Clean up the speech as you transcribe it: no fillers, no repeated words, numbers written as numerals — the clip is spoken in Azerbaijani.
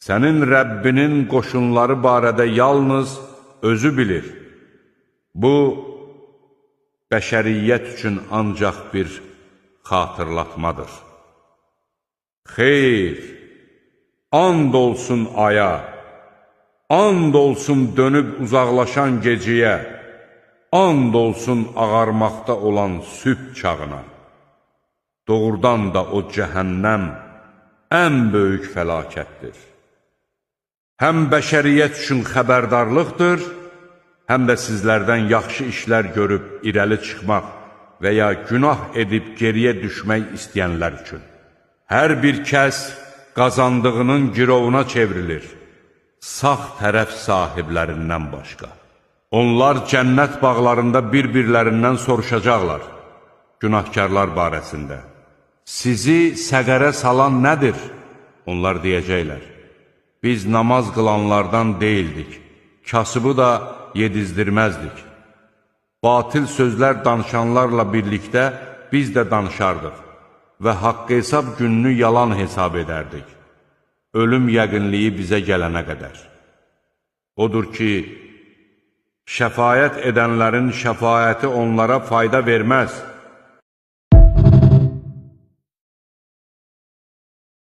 Sənin Rəbbinin qoşunları barədə yalnız özü bilir. Bu, bəşəriyyət üçün ancaq bir xatırlatmadır. Xeyr, and olsun aya, and olsun dönüb uzaqlaşan geciyə, and olsun ağarmaqda olan sübh çağına. Doğrudan da o cəhənnəm ən böyük fəlakətdir. Həm bəşəriyyət üçün xəbərdarlıqdır, həm də sizlərdən yaxşı işlər görüb irəli çıxmaq və ya günah edib geriyə düşmək istəyənlər üçün. Hər bir kəs qazandığının girovuna çevrilir, sağ tərəf sahiblərindən başqa. Onlar cənnət bağlarında bir-birlərindən soruşacaqlar, günahkarlar barəsində. Sizi səqərə salan nədir? Onlar deyəcəklər, biz namaz qılanlardan deyildik, kasıbı da yedizdirməzdik. Batil sözlər danışanlarla birlikdə biz də danışardıq və haqq hesab gününü yalan hesab edərdik. Ölüm yəqinliyi bizə gələnə qədər. Odur ki, şəfaət edənlərin şəfaəti onlara fayda verməz.